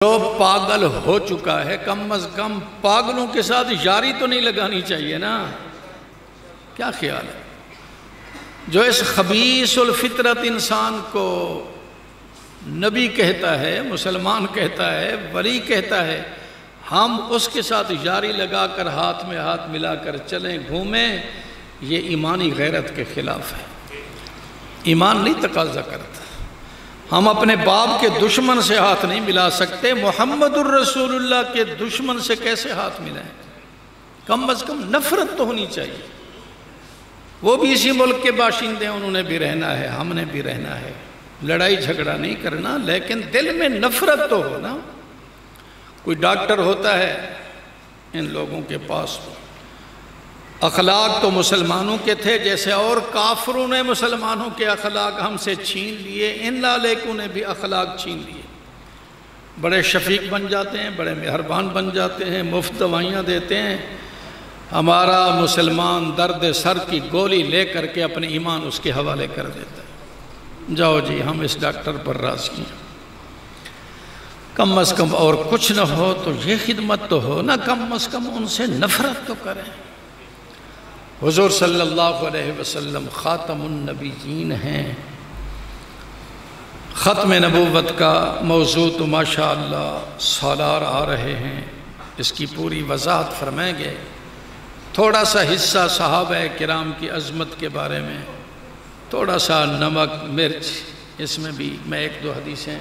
جو پاگل ہو چکا ہے کم از کم پاگلوں کے ساتھ یاری تو نہیں لگانی چاہیے نا. کیا خیال ہے؟ جو اس خبیث الفطرت انسان کو نبی کہتا ہے، مسلمان کہتا ہے، ولی کہتا ہے، ہم اس کے ساتھ یاری لگا کر ہاتھ میں ہاتھ ملا کر چلیں گھومیں، یہ ایمانی غیرت کے خلاف ہے. ایمان نہیں تقاضا کرتا. ہم اپنے باپ کے دشمن سے ہاتھ نہیں ملا سکتے، محمد الرسول اللہ کے دشمن سے کیسے ہاتھ ملائیں؟ کم از کم نفرت تو ہونی چاہیے. وہ بھی اسی ملک کے باشندے ہیں، انہوں نے بھی رہنا ہے، ہم نے بھی رہنا ہے. لڑائی جھگڑا نہیں کرنا، لیکن دل میں نفرت تو ہو نا. کوئی ڈاکٹر ہوتا ہے، ان لوگوں کے پاس اخلاق تو مسلمانوں کے تھے، جیسے اور کافروں نے مسلمانوں کے اخلاق ہم سے چھین لیے، ان لالےکوں نے بھی اخلاق چھین لیے. بڑے شفیق بن جاتے ہیں، بڑے مہربان بن جاتے ہیں، مفت دوائیاں دیتے ہیں. ہمارا مسلمان درد سر کی گولی لے کر کے اپنے ایمان اس کے حوالے کر دیتا ہے. جاؤ جی ہم اس ڈاکٹر پر راضی ہیں. کم از کم اور کچھ نہ ہو تو یہ خدمت تو ہو نا، کم از کم ان سے نفرت تو کریں. حضور صلی اللہ علیہ وسلم خاتم النبیین ہیں. ختم نبوت کا موضوع تو ماشاءاللہ سالار آ رہے ہیں، اس کی پوری وضاحت فرمائیں گے. تھوڑا سا حصہ صحابہ کرام کی عظمت کے بارے میں، تھوڑا سا نمک مرچ، اس میں بھی میں ایک دو حدیثیں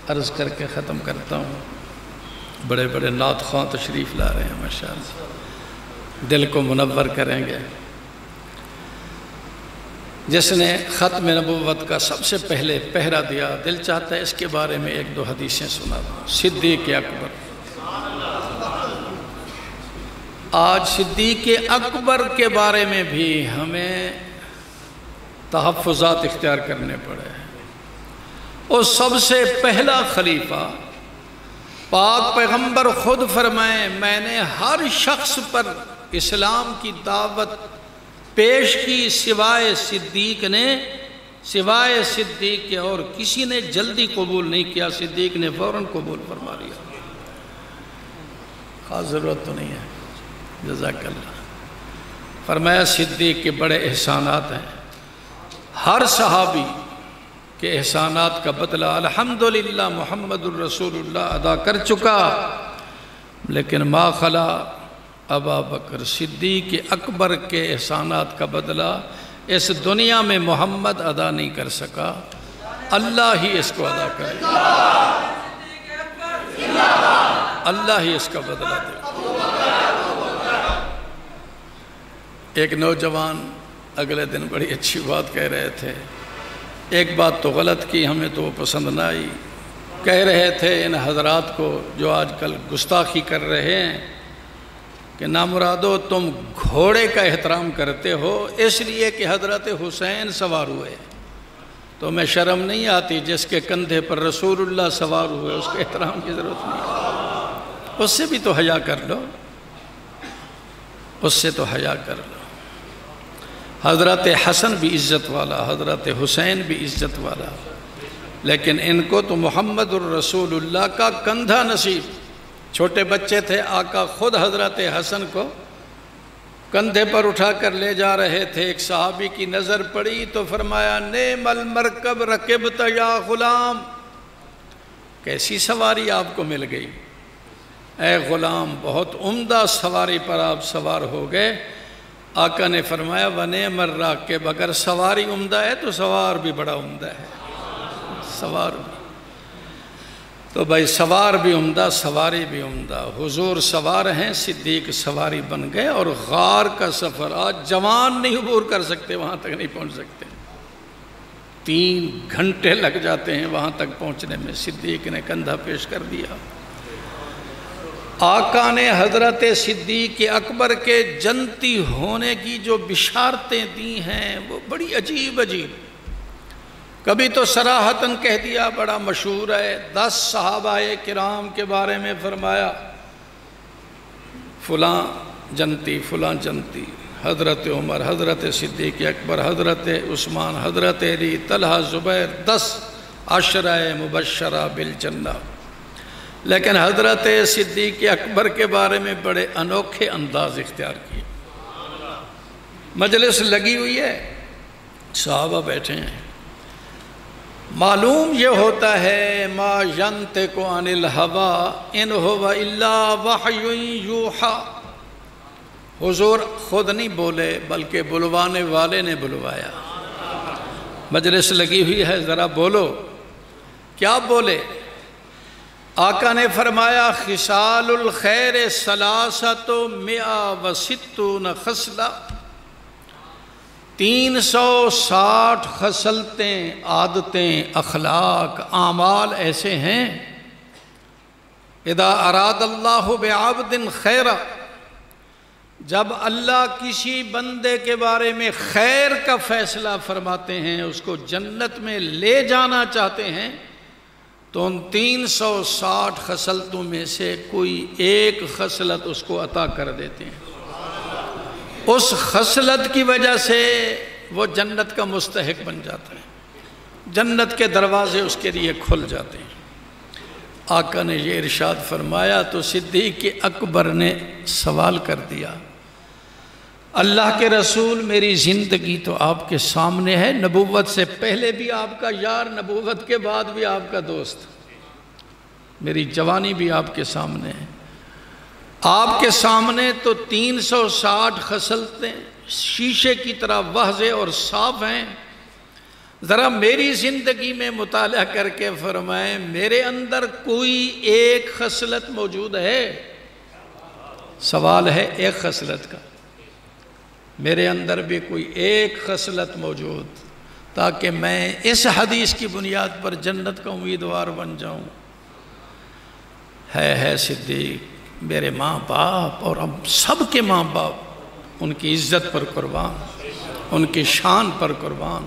عرض کر کے ختم کرتا ہوں. بڑے بڑے نعت خواں تشریف لا رہے ہیں ماشاءاللہ، دل کو منور کریں گے. جس نے ختم نبوت کا سب سے پہلے پہرا دیا، دل چاہتا ہے اس کے بارے میں ایک دو حدیثیں سنا دوں. صدیق اکبر. آج صدیق اکبر کے بارے میں بھی ہمیں تحفظات اختیار کرنے پڑے. اور سب سے پہلا خلیفہ، پاک پیغمبر خود فرمائیں میں نے ہر شخص پر اسلام کی دعوت پیش کی سوائے صدیق کے، اور کسی نے جلدی قبول نہیں کیا. صدیق نے فوراً قبول فرما لیا. خاص ضرورت تو نہیں ہے. جزاک اللہ. فرمایا صدیق کے بڑے احسانات ہیں، ہر صحابی کے احسانات کا بدلہ الحمدللہ محمد الرسول اللہ ادا کر چکا، لیکن ما خلا ابا بکر صدیق اکبر کے احسانات کا بدلہ اس دنیا میں محمد ادا نہیں کر سکا، اللہ ہی اس کو ادا کرے گا. اللہ ہی اس کا بدلہ دے گا. ایک نوجوان اگلے دن بڑی اچھی بات کہہ رہے تھے. ایک بات تو غلط کی، ہمیں تو وہ پسند نہ آئی. کہہ رہے تھے ان حضرات کو جو آج کل گستاخی کر رہے ہیں کہ نامرادو تم گھوڑے کا احترام کرتے ہو اس لیے کہ حضرت حسین سوار ہوئے، تو میں شرم نہیں آتی جس کے کندھے پر رسول اللہ سوار ہوئے اس کے احترام کی ضرورت نہیں. اس سے بھی تو حیا کر لو، اس سے تو حیا کر لو. حضرت حسن بھی عزت والا، حضرت حسین بھی عزت والا، لیکن ان کو تو محمد الرسول اللہ کا کندھا نصیب. چھوٹے بچے تھے، آقا خود حضرت حسن کو کندھے پر اٹھا کر لے جا رہے تھے. ایک صحابی کی نظر پڑی تو فرمایا نعم المرکب رکبت یا غلام، کیسی سواری آپ کو مل گئی اے غلام، بہت عمدہ سواری پر آپ سوار ہو گئے. آقا نے فرمایا ونعم الراکب، اگر سواری عمدہ ہے تو سوار بھی بڑا عمدہ ہے. سوار بھی تو بھائی سوار بھی عمدہ، سواری بھی عمدہ. حضور سوار ہیں، صدیق سواری بن گئے. اور غار کا سفر آج جوان نہیں عبور کر سکتے، وہاں تک نہیں پہنچ سکتے. 3 گھنٹے لگ جاتے ہیں وہاں تک پہنچنے میں. صدیق نے کندھا پیش کر دیا. آقا نے حضرت صدیق اکبر کے جنتی ہونے کی جو بشارتیں دی ہیں وہ بڑی عجیب عجیب. کبھی تو صراحتاً کہہ دیا، بڑا مشہور ہے، 10 صحابہ کرام کے بارے میں فرمایا فلاں جنتی فلاں جنتی، حضرت عمر، حضرت صدیق اکبر، حضرت عثمان، حضرت علی، طلحہ، زبیر، 10 عشرہ مبشرہ بالجنہ. لیکن حضرت صدیق اکبر کے بارے میں بڑے انوکھے انداز اختیار کیے. مجلس لگی ہوئی ہے، صحابہ بیٹھے ہیں، معلوم یہ ہوتا ہے ما ینطق عن الہوی ان هو الا وحی یوحی. حضور خود نہیں بولے بلکہ بلوانے والے نے بلوایا. مجلس لگی ہوئی ہے، ذرا بولو. کیا بولے؟ آقا نے فرمایا خصال الخیر ثلاثۃ مئہ وستون خصلہ، 360 خصلتیں، عادتیں، اخلاق، اعمال ایسے ہیں اذا اراد اللہ بعبد خیرا، جب اللہ کسی بندے کے بارے میں خیر کا فیصلہ فرماتے ہیں، اس کو جنت میں لے جانا چاہتے ہیں، تو ان 360 خصلتوں میں سے کوئی ایک خصلت اس کو عطا کر دیتے ہیں. اس خصلت کی وجہ سے وہ جنت کا مستحق بن جاتا ہے، جنت کے دروازے اس کے لیے کھل جاتے ہیں. آقا نے یہ ارشاد فرمایا تو صدیق اکبر نے سوال کر دیا، اللہ کے رسول میری زندگی تو آپ کے سامنے ہے، نبوت سے پہلے بھی آپ کا یار، نبوت کے بعد بھی آپ کا دوست، میری جوانی بھی آپ کے سامنے ہے، آپ کے سامنے تو 360 خصلتیں شیشے کی طرح واضح اور صاف ہیں، ذرا میری زندگی میں مطالعہ کر کے فرمائیں میرے اندر کوئی ایک خصلت موجود ہے؟ سوال ہے ایک خصلت کا، میرے اندر بھی کوئی ایک خصلت موجود، تاکہ میں اس حدیث کی بنیاد پر جنت کا امیدوار بن جاؤں. ہے صدیق، میرے ماں باپ اور اب سب کے ماں باپ ان کی عزت پر قربان، ان کی شان پر قربان،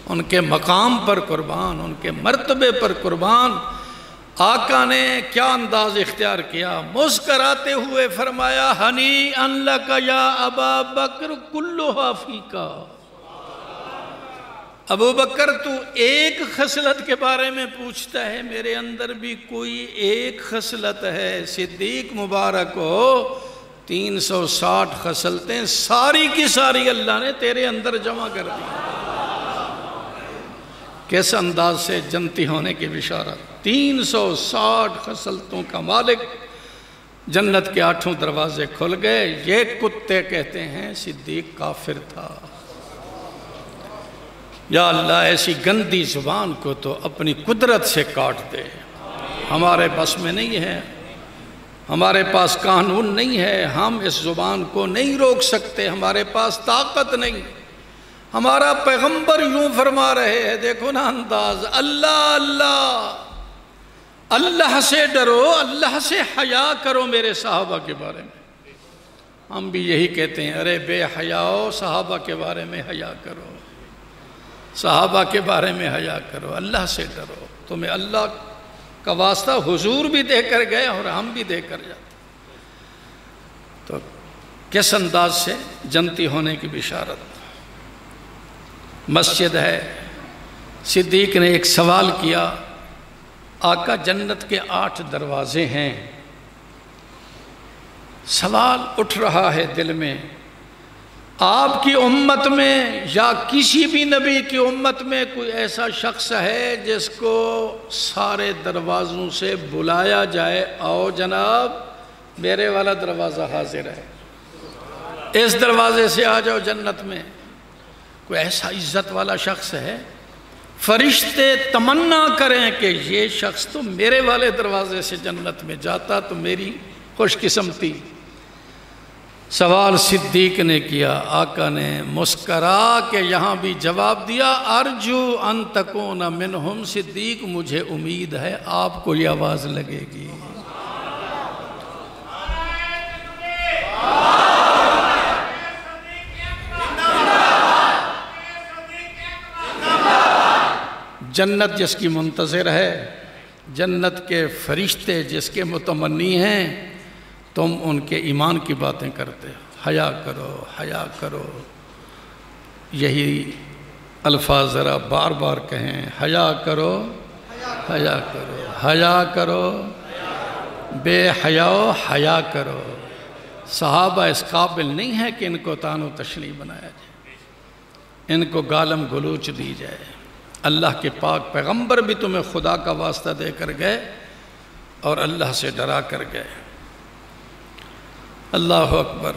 ان کے مقام پر قربان، ان کے مرتبے پر قربان. آقا نے کیا انداز اختیار کیا، مسکراتے ہوئے فرمایا ہنیئا لک یا ابا بکر کلھا فیک. ابو بکر تو ایک خصلت کے بارے میں پوچھتا ہے، میرے اندر بھی کوئی ایک خصلت ہے. صدیق مبارک ہو، 360 خصلتیں ساری کی ساری اللہ نے تیرے اندر جمع کر دی. کس انداز سے جنتی ہونے کی بشارت. 360 خصلتوں کا مالک، جنت کے 8 دروازے کھل گئے. یہ کتے کہتے ہیں صدیق کافر تھا. یا اللہ ایسی گندی زبان کو تو اپنی قدرت سے کاٹ دے، ہمارے بس میں نہیں ہے، ہمارے پاس قانون نہیں ہے، ہم اس زبان کو نہیں روک سکتے، ہمارے پاس طاقت نہیں. ہمارا پیغمبر یوں فرما رہے ہیں، دیکھو نا انداز، اللہ اللہ، اللہ سے ڈرو، اللہ سے حیا کرو میرے صحابہ کے بارے میں. ہم بھی یہی کہتے ہیں، ارے بے حیاؤ، صحابہ کے بارے میں حیا کرو، صحابہ کے بارے میں حیا کرو، اللہ سے ڈرو. تمہیں اللہ کا واسطہ حضور بھی دے کر گئے اور ہم بھی دے کر جاتے. تو کس انداز سے جنتی ہونے کی بشارت. مسجد ہے، صدیق نے ایک سوال کیا، آقا جنت کے 8 دروازے ہیں. سوال اٹھ رہا ہے دل میں، آپ کی امت میں یا کسی بھی نبی کی امت میں کوئی ایسا شخص ہے جس کو سارے دروازوں سے بلایا جائے، آؤ جناب میرے والا دروازہ حاضر ہے، اس دروازے سے آ جاؤ جنت میں؟ کوئی ایسا عزت والا شخص ہے؟ فرشتے تمنا کریں کہ یہ شخص تو میرے والے دروازے سے جنت میں جاتا تو میری خوش قسمتی. سوال صدیق نے کیا، آقا نے مسکرا کے یہاں بھی جواب دیا، ارجو ان تکون منہم. صدیق مجھے امید ہے آپ کو یہ آواز لگے گی. جنت جس کی منتظر ہے، جنت کے فرشتے جس کے متمنی ہیں، تم ان کے ایمان کی باتیں کرتے ہو. حیا کرو، حیا کرو. یہی الفاظ ذرا بار بار کہیں، حیا کرو، حیا کرو، حیا کرو، بے حیاؤ حیا کرو۔ صحابہ اس قابل نہیں ہے کہ ان کو تان و تشنیع بنایا جائے، ان کو گالم گلوچ دی جائے۔ اللہ کے پاک پیغمبر بھی تمہیں خدا کا واسطہ دے کر گئے اور اللہ سے ڈرا کر گئے۔ اللہ اکبر۔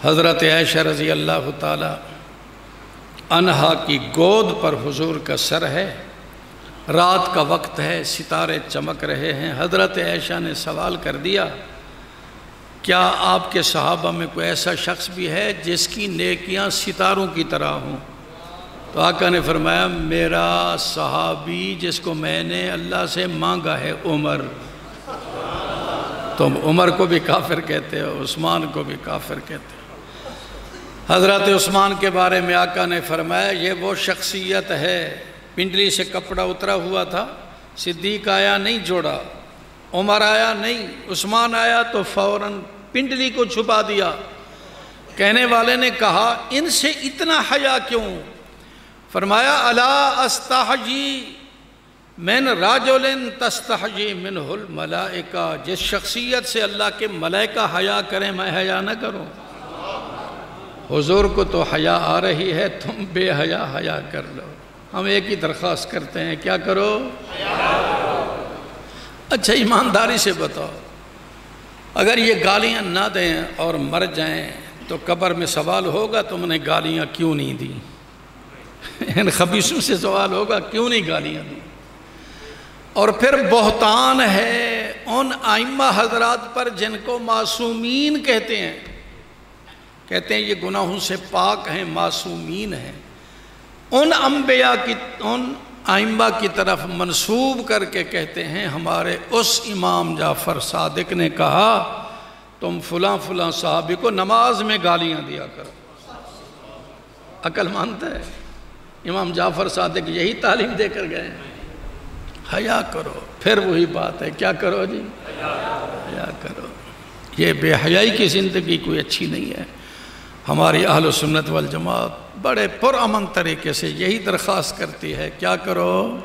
حضرت عائشہ رضی اللہ تعالی عنہا کی گود پر حضور کا سر ہے، رات کا وقت ہے، ستارے چمک رہے ہیں۔ حضرت عائشہ نے سوال کر دیا، کیا آپ کے صحابہ میں کوئی ایسا شخص بھی ہے جس کی نیکیاں ستاروں کی طرح ہوں؟ تو آقا نے فرمایا، میرا صحابی جس کو میں نے اللہ سے مانگا ہے عمر۔ تم عمر کو بھی کافر کہتے ہو، عثمان کو بھی کافر کہتے ہو۔ حضرت عثمان کے بارے میں آقا نے فرمایا، یہ وہ شخصیت ہے، پنڈلی سے کپڑا اترا ہوا تھا، صدیق آیا نہیں جوڑا، عمر آیا نہیں، عثمان آیا تو فوراً پنڈلی کو چھپا دیا۔ کہنے والے نے کہا، ان سے اتنا حیا کیوں؟ فرمایا، الا استحجی من رجل تستحجی منہ الملائکہ، جس شخصیت سے اللہ کے ملائکہ حیا کریں میں حیا نہ کروں۔ حضور کو تو حیا آ رہی ہے، تم بے حیا حیا کر لو۔ ہم ایک ہی درخواست کرتے ہیں، کیا کرو؟ اچھا ایمانداری سے بتاؤ، اگر یہ گالیاں نہ دیں اور مر جائیں تو قبر میں سوال ہوگا تم نے گالیاں کیوں نہیں دی؟ ان خبیثوں سے سوال ہوگا کیوں نہیں گالیاں دی؟ اور پھر بہتان ہے ان ائمہ حضرات پر جن کو معصومین کہتے ہیں یہ گناہوں سے پاک ہیں، معصومین ہیں۔ ان انبیاء کی، ان ائمہ کی طرف منسوب کر کے کہتے ہیں، ہمارے اس امام جعفر صادق نے کہا تم فلاں فلاں صحابی کو نماز میں گالیاں دیا کرو۔ عقل مانتا ہے؟ امام جعفر صادق یہی تعلیم دے کر گئے ہیں، حیا کرو۔ پھر وہی بات ہے، کیا کرو جی؟ حیا کرو۔ یہ بے حیائی کی زندگی کوئی اچھی نہیں ہے۔ ہماری اہل سنت والجماعت بڑے پرامن طریقے سے یہی درخواست کرتی ہے، کیا کرو؟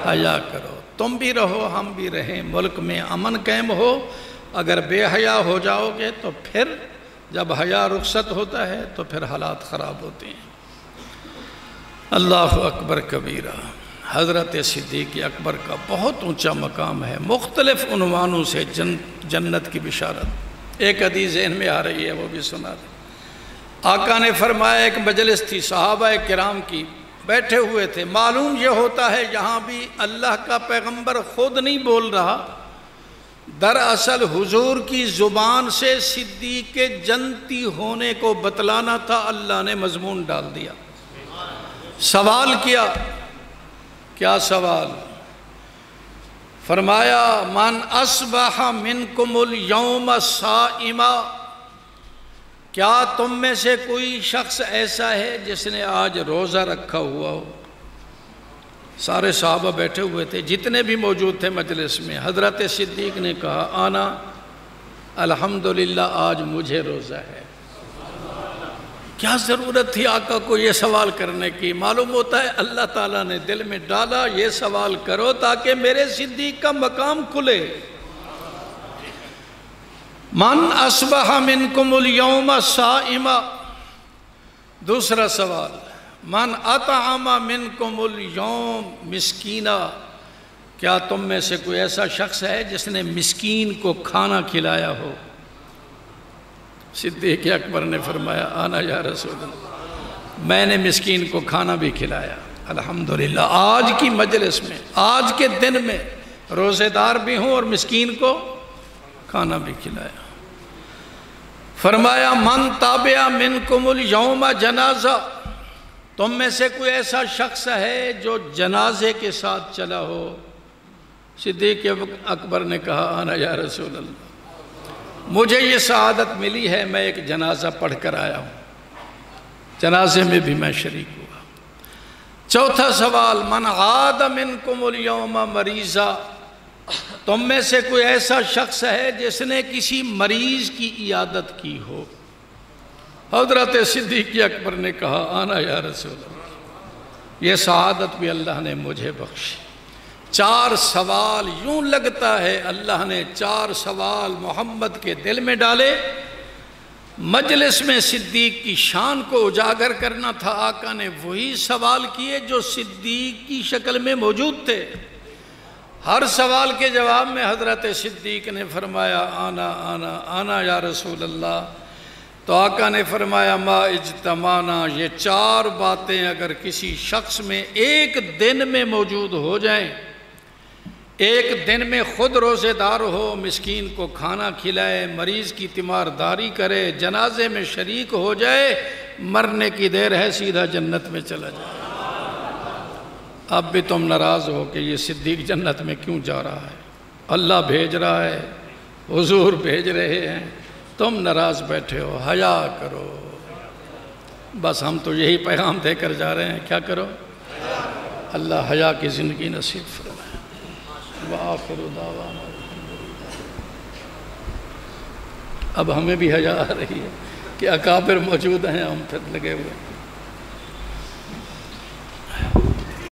حیا کرو۔ تم بھی رہو، ہم بھی رہیں، ملک میں امن قائم ہو۔ اگر بے حیا ہو جاؤ گے تو پھر جب حیا رخصت ہوتا ہے تو پھر حالات خراب ہوتے ہیں۔ اللہ اکبر کبیرہ۔ حضرت صدیق اکبر کا بہت اونچا مقام ہے، مختلف عنوانوں سے جنت کی بشارت۔ ایک حدیث ذہن میں آ رہی ہے، وہ بھی سنا دیں۔ آقا نے فرمایا، ایک مجلس تھی صحابہ کرام کی، بیٹھے ہوئے تھے۔ معلوم یہ ہوتا ہے یہاں بھی اللہ کا پیغمبر خود نہیں بول رہا، دراصل حضور کی زبان سے صدیق کے جنتی ہونے کو بتلانا تھا، اللہ نے مضمون ڈال دیا۔ سوال کیا، کیا سوال؟ فرمایا، من اصبح منکم اليوم صائما، کیا تم میں سے کوئی شخص ایسا ہے جس نے آج روزہ رکھا ہوا ہو؟ سارے صحابہ بیٹھے ہوئے تھے، جتنے بھی موجود تھے مجلس میں۔ حضرت صدیق نے کہا، آنا الحمدللہ آج مجھے روزہ ہے۔ کیا ضرورت تھی آقا کو یہ سوال کرنے کی؟ معلوم ہوتا ہے اللہ تعالیٰ نے دل میں ڈالا، یہ سوال کرو تاکہ میرے صدیق کا مقام کھلے۔ من اصبح منکم اليوم صائما۔ دوسرا سوال، من اطعم منکم اليوم مسکینا، کیا تم میں سے کوئی ایسا شخص ہے جس نے مسکین کو کھانا کھلایا ہو؟ صدیق اکبر نے فرمایا، آنا یا رسول اللہ، میں نے مسکین کو کھانا بھی کھلایا الحمدللہ۔ آج کی مجلس میں، آج کے دن میں روزے دار بھی ہوں اور مسکین کو کھانا بھی کھلایا۔ فرمایا، من تابع منکم اليوم جنازہ، تم میں سے کوئی ایسا شخص ہے جو جنازے کے ساتھ چلا ہو؟ صدیق اکبر نے کہا، آنا یا رسول اللہ، مجھے یہ سعادت ملی ہے، میں ایک جنازہ پڑھ کر آیا ہوں، جنازے میں بھی میں شریک ہوا۔ چوتھا سوال، من عاد منکم اليوم مریضا، تم میں سے کوئی ایسا شخص ہے جس نے کسی مریض کی عیادت کی ہو؟ حضرت صدیق اکبر نے کہا، آنا یا رسول اللہ، یہ سعادت بھی اللہ نے مجھے بخشی۔ 4 سوال یوں لگتا ہے اللہ نے 4 سوال محمد کے دل میں ڈالے۔ مجلس میں صدیق کی شان کو اجاگر کرنا تھا، آقا نے وہی سوال کیے جو صدیق کی شکل میں موجود تھے۔ ہر سوال کے جواب میں حضرت صدیق نے فرمایا آنا آنا آنا یا رسول اللہ۔ تو آقا نے فرمایا ما اجتماعنا، یہ 4 باتیں اگر کسی شخص میں ایک دن میں موجود ہو جائیں، ایک دن میں خود روزے دار ہو، مسکین کو کھانا کھلائے، مریض کی تیمارداری کرے، جنازے میں شریک ہو جائے، مرنے کی دیر ہے سیدھا جنت میں چلا جائے۔ اب بھی تم ناراض ہو کہ یہ صدیق جنت میں کیوں جا رہا ہے؟ اللہ بھیج رہا ہے، حضور بھیج رہے ہیں، تم ناراض بیٹھے ہو۔ حیا کرو، بس ہم تو یہی پیغام دے کر جا رہے ہیں، کیا کرو؟ اللہ حیا کی زندگی نصیب فرمائے۔ وآخر دعوانا اب ہمیں بھی حیا آ رہی ہے کہ اکابر موجود ہیں، ہم پھر لگے ہوئے